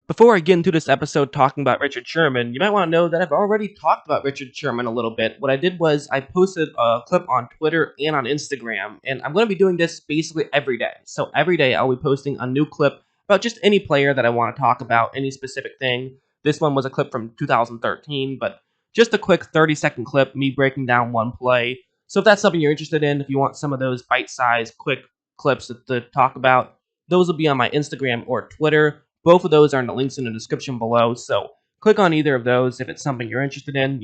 Before I get into this episode talking about Richard Sherman, you might want to know that I've already talked about Richard Sherman a little bit. What I did was I posted a clip on Twitter and on Instagram, and I'm going to be doing this basically every day. So every day I'll be posting a new clip about just any player that I want to talk about, any specific thing. This one was a clip from 2013, but just a quick 30-second clip, me breaking down one play. So if that's something you're interested in, if you want some of those bite-sized, quick clips to talk about, those will be on my Instagram or Twitter. Both of those are in the links in the description below, so click on either of those if it's something you're interested in.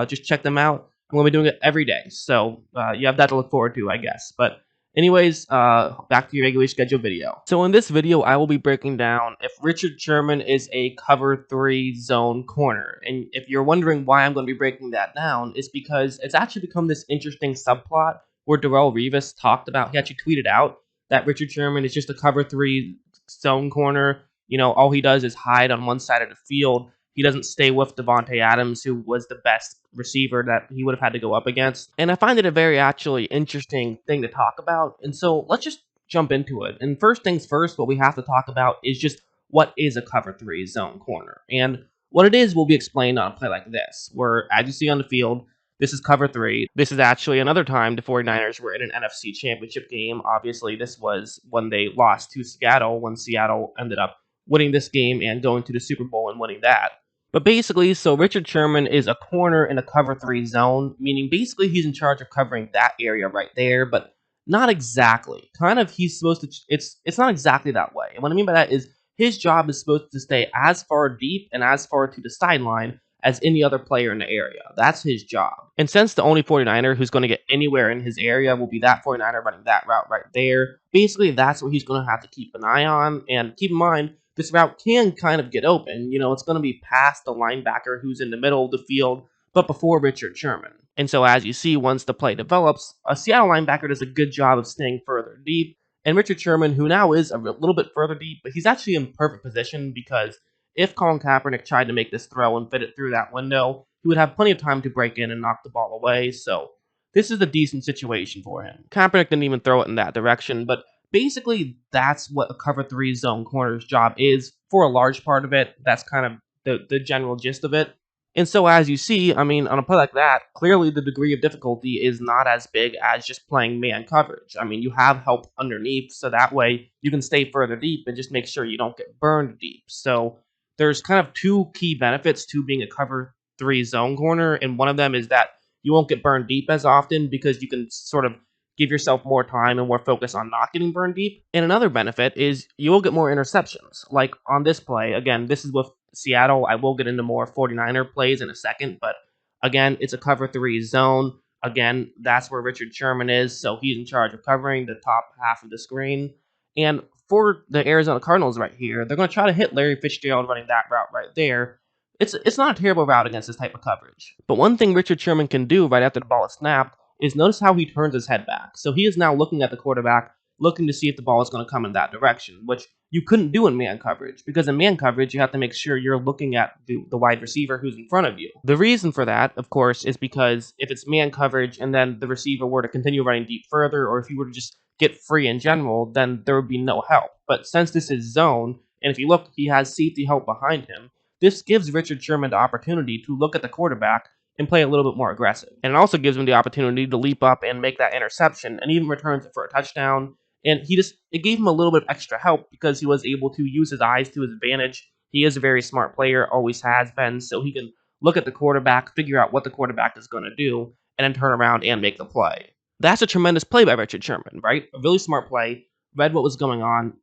Just check them out. I'm going to be doing it every day, so you have that to look forward to, I guess. But anyways, back to your regularly scheduled video. So in this video, I will be breaking down if Richard Sherman is a cover 3 zone corner. And if you're wondering why I'm going to be breaking that down, it's because it's actually become this interesting subplot where Darrelle Revis talked about, he actually tweeted out that Richard Sherman is just a cover 3 zone corner. All he does is hide on one side of the field. He doesn't stay with Davante Adams, who was the best receiver that he would have had to go up against. And I find it a very actually interesting thing to talk about. And so let's just jump into it. And first things first, what we have to talk about is just what is a cover 3 zone corner. And what it is will be explained on a play like this, where as you see on the field, this is cover 3. This is actually another time the 49ers were in an NFC championship game. Obviously, this was when they lost to Seattle, when Seattle ended up winning this game and going to the Super Bowl and winning that. But basically, so Richard Sherman is a corner in a cover 3 zone, meaning basically he's in charge of covering that area right there, but not exactly. Kind of he's supposed to, it's not exactly that way. And what I mean by that is his job is supposed to stay as far deep and as far to the sideline as any other player in the area. That's his job. And since the only 49er who's going to get anywhere in his area will be that 49er running that route right there, basically that's what he's going to have to keep an eye on. And keep in mind, this route can kind of get open. It's going to be past the linebacker who's in the middle of the field, but before Richard Sherman. And so as you see, once the play develops, a Seattle linebacker does a good job of staying further deep. And Richard Sherman, who now is a little bit further deep, but he's actually in perfect position because if Colin Kaepernick tried to make this throw and fit it through that window, he would have plenty of time to break in and knock the ball away. So this is a decent situation for him. Kaepernick didn't even throw it in that direction, but basically, that's what a cover 3 zone corner's job is for a large part of it. That's kind of the general gist of it. And so as you see, I mean, on a play like that, clearly the degree of difficulty is not as big as just playing man coverage. I mean, you have help underneath, so that way you can stay further deep and just make sure you don't get burned deep. So there's kind of two key benefits to being a cover 3 zone corner, and one of them is that you won't get burned deep as often because you can sort of give yourself more time and more focus on not getting burned deep. And another benefit is you will get more interceptions. Like on this play, again, this is with Seattle. I will get into more 49er plays in a second, but again, it's a cover 3 zone. Again, that's where Richard Sherman is, so he's in charge of covering the top half of the screen. And for the Arizona Cardinals right here, they're going to try to hit Larry Fitzgerald running that route right there. It's not a terrible route against this type of coverage. But one thing Richard Sherman can do right after the ball is snapped is notice how he turns his head back. So he is now looking at the quarterback, looking to see if the ball is going to come in that direction, which you couldn't do in man coverage, because in man coverage, you have to make sure you're looking at the wide receiver who's in front of you. The reason for that, of course, is because if it's man coverage and then the receiver were to continue running deep further, or if you were to just get free in general, then there would be no help. But since this is zone, and if you look, he has safety help behind him, this gives Richard Sherman the opportunity to look at the quarterback and play a little bit more aggressive. And it also gives him the opportunity to leap up and make that interception, and even returns it for a touchdown. And it gave him a little bit of extra help because he was able to use his eyes to his advantage. He is a very smart player, always has been, so he can look at the quarterback, figure out what the quarterback is going to do, and then turn around and make the play. That's a tremendous play by Richard Sherman, right? A really smart play, read what was going on.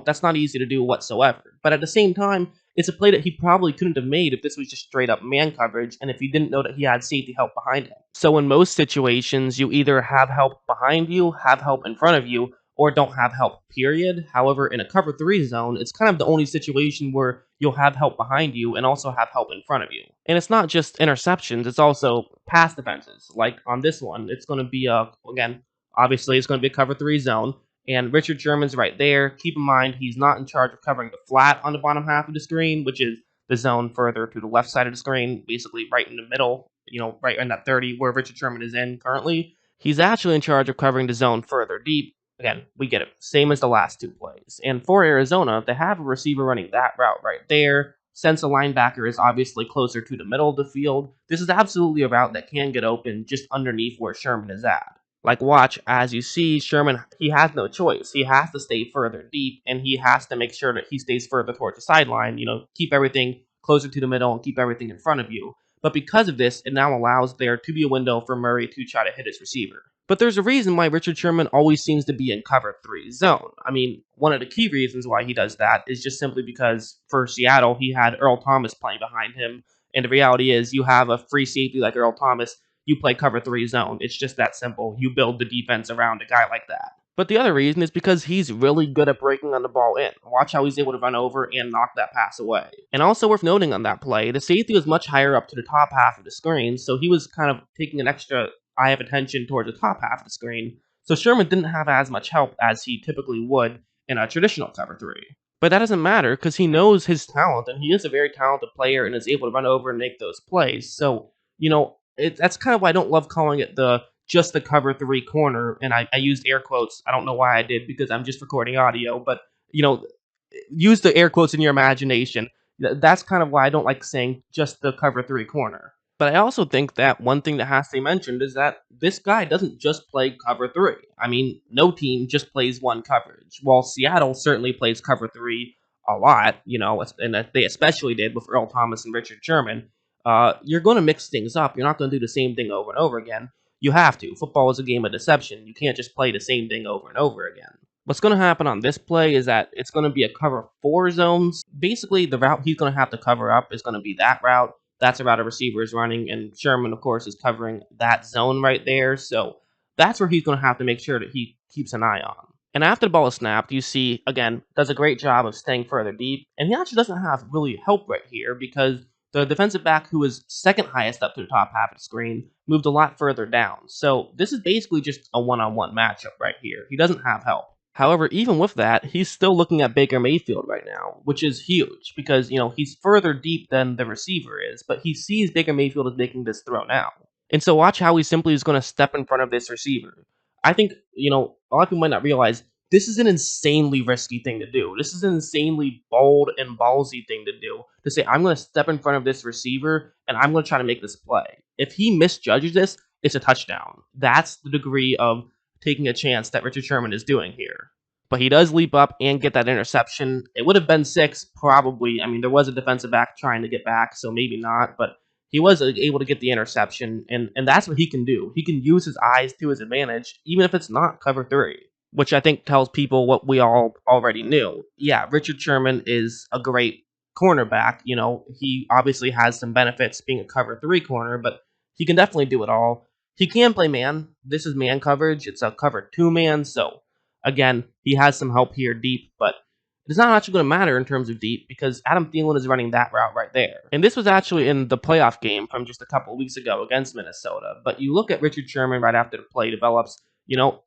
That's not easy to do whatsoever. But at the same time, it's a play that he probably couldn't have made if this was just straight up man coverage and if he didn't know that he had safety help behind him. So in most situations, you either have help behind you, have help in front of you, or don't have help, period. However, in a cover 3 zone, it's kind of the only situation where you'll have help behind you and also have help in front of you. And it's not just interceptions, it's also pass defenses. Like on this one, it's going to be, again, obviously it's going to be a cover 3 zone. And Richard Sherman's right there. Keep in mind, he's not in charge of covering the flat on the bottom half of the screen, which is the zone further to the left side of the screen, basically right in the middle, right in that 30 where Richard Sherman is in currently. He's actually in charge of covering the zone further deep, Again, we get it. Same as the last two plays. And for Arizona, they have a receiver running that route right there. Since a linebacker is obviously closer to the middle of the field, this is absolutely a route that can get open just underneath where Sherman is at. Like, watch, as you see, Sherman, he has no choice. He has to stay further deep, and he has to make sure that he stays further towards the sideline, keep everything closer to the middle and keep everything in front of you. But because of this, it now allows there to be a window for Murray to try to hit his receiver. But there's a reason why Richard Sherman always seems to be in cover three zone. I mean, one of the key reasons why he does that is just simply because for Seattle, he had Earl Thomas playing behind him. And the reality is, you have a free safety like Earl Thomas, you play cover three zone. It's just that simple. You build the defense around a guy like that. But the other reason is because he's really good at breaking on the ball in. Watch how he's able to run over and knock that pass away. And also worth noting on that play, the safety was much higher up to the top half of the screen, so he was kind of taking an extra eye of attention towards the top half of the screen. So Sherman didn't have as much help as he typically would in a traditional cover three. But that doesn't matter because he knows his talent and he is a very talented player and is able to run over and make those plays. So, that's kind of why I don't love calling it just the cover three corner. And I used air quotes. I don't know why I did because I'm just recording audio, but you know, use the air quotes in your imagination. That's kind of why I don't like saying just the cover three corner. But I also think that one thing that has to be mentioned is that this guy doesn't just play cover three. I mean, no team just plays one coverage. While Seattle certainly plays cover three a lot, and they especially did with Earl Thomas and Richard Sherman, you're going to mix things up. You're not going to do the same thing over and over again. You have to. Football is a game of deception. You can't just play the same thing over and over again. What's going to happen on this play is that it's going to be a cover four zones. Basically, the route he's going to have to cover up is going to be that route. That's a route a receiver is running, and Sherman, of course, is covering that zone right there. So that's where he's going to have to make sure that he keeps an eye on. And after the ball is snapped, you see, again, does a great job of staying further deep. And he actually doesn't have really help right here because the defensive back, who is second highest up to the top half of the screen, moved a lot further down. So this is basically just a one-on-one matchup right here. He doesn't have help. However, even with that, he's still looking at Baker Mayfield right now, which is huge because, he's further deep than the receiver is, but he sees Baker Mayfield as making this throw now. And so watch how he simply is going to step in front of this receiver. I think, a lot of people might not realize this is an insanely risky thing to do. This is an insanely bold and ballsy thing to do. To say, I'm going to step in front of this receiver and I'm going to try to make this play. If he misjudges this, it's a touchdown. That's the degree of taking a chance that Richard Sherman is doing here. But he does leap up and get that interception. It would have been 6, probably. I mean, there was a defensive back trying to get back, so maybe not. But he was able to get the interception, and that's what he can do. He can use his eyes to his advantage, even if it's not cover 3, which I think tells people what we all already knew. Yeah, Richard Sherman is a great cornerback. He obviously has some benefits being a cover 3 corner, but he can definitely do it all. He can play man. This is man coverage. It's a cover 2 man. So, again, he has some help here deep, but it's not actually going to matter in terms of deep because Adam Thielen is running that route right there. And this was actually in the playoff game from just a couple of weeks ago against Minnesota. But you look at Richard Sherman right after the play develops,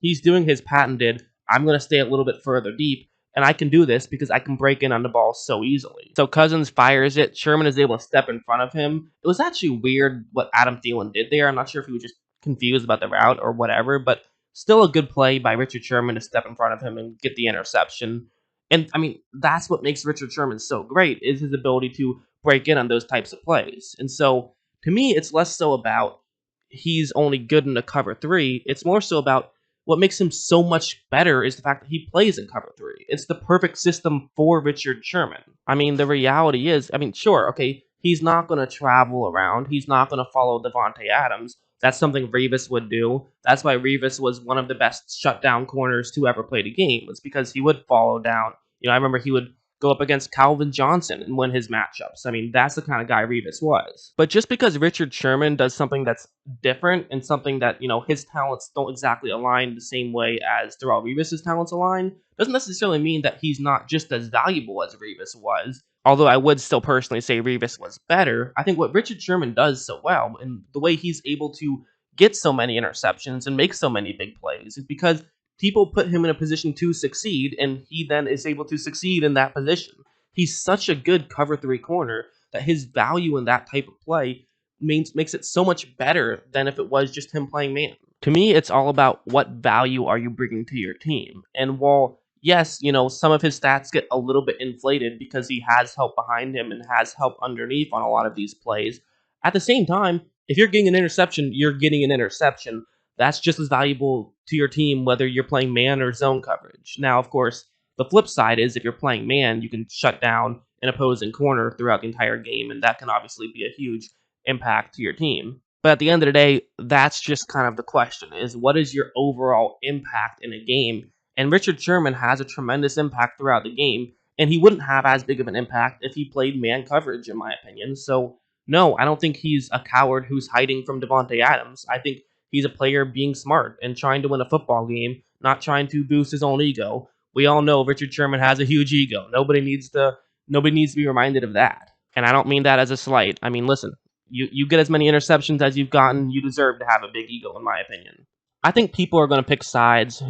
he's doing his patented, I'm going to stay a little bit further deep, and I can do this because I can break in on the ball so easily. So Cousins fires it. Sherman is able to step in front of him. It was actually weird what Adam Thielen did there. I'm not sure if he was just confused about the route or whatever, but still a good play by Richard Sherman to step in front of him and get the interception. And, I mean, that's what makes Richard Sherman so great, is his ability to break in on those types of plays. And so, to me, it's less so about he's only good in the cover 3. It's more so about what makes him so much better is the fact that he plays in cover 3. It's the perfect system for Richard Sherman. I mean, the reality is, sure, okay, he's not going to travel around. He's not going to follow Devontae Adams. That's something Revis would do. That's why Revis was one of the best shutdown corners to ever play the game. It's because he would follow down. I remember he would go up against Calvin Johnson and win his matchups. I mean, that's the kind of guy Revis was. But just because Richard Sherman does something that's different and something that, his talents don't exactly align the same way as Darrelle Revis's talents align, doesn't necessarily mean that he's not just as valuable as Revis was. Although I would still personally say Revis was better, I think what Richard Sherman does so well, and the way he's able to get so many interceptions and make so many big plays, is because people put him in a position to succeed, and he then is able to succeed in that position. He's such a good cover 3 corner that his value in that type of play makes it so much better than if it was just him playing man. To me, it's all about what value are you bringing to your team. And while, yes, some of his stats get a little bit inflated because he has help behind him and has help underneath on a lot of these plays, at the same time, if you're getting an interception, you're getting an interception. That's just as valuable to your team, whether you're playing man or zone coverage. Now, of course, the flip side is if you're playing man, you can shut down an opposing corner throughout the entire game, and that can obviously be a huge impact to your team. But at the end of the day, that's just kind of the question is what is your overall impact in a game? And Richard Sherman has a tremendous impact throughout the game, and he wouldn't have as big of an impact if he played man coverage, in my opinion. So, no, I don't think he's a coward who's hiding from Devontae Adams. I think he's a player being smart and trying to win a football game, not trying to boost his own ego. We all know Richard Sherman has a huge ego. Nobody needs to be reminded of that. And I don't mean that as a slight. I mean, listen, you get as many interceptions as you've gotten, you deserve to have a big ego, in my opinion. I think people are going to pick sides.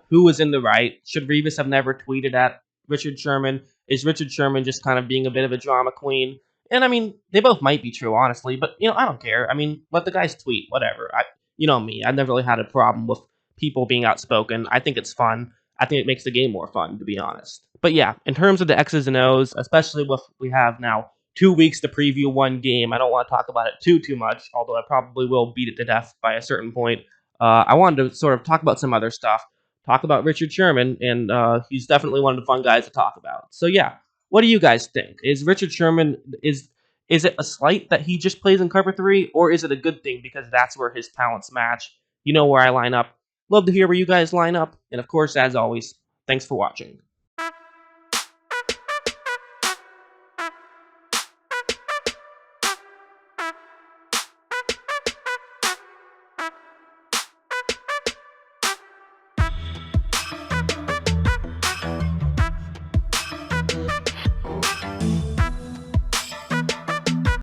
Who is in the right? Should Revis have never tweeted at Richard Sherman? Is Richard Sherman just kind of being a bit of a drama queen? And I mean, they both might be true, honestly, but I don't care. I mean, let the guys tweet, whatever. You know me, I've never really had a problem with people being outspoken. I think it's fun. I think it makes the game more fun, to be honest. But yeah, in terms of the X's and O's, especially with we have now 2 weeks to preview one game. I don't want to talk about it too much, although I probably will beat it to death by a certain point. I wanted to sort of talk about some other stuff, talk about Richard Sherman, and he's definitely one of the fun guys to talk about. So yeah, what do you guys think? Is Richard Sherman is it a slight that he just plays in cover three, or is it a good thing because that's where his talents match? You know where I line up. Love to hear where you guys line up, and of course, as always, thanks for watching.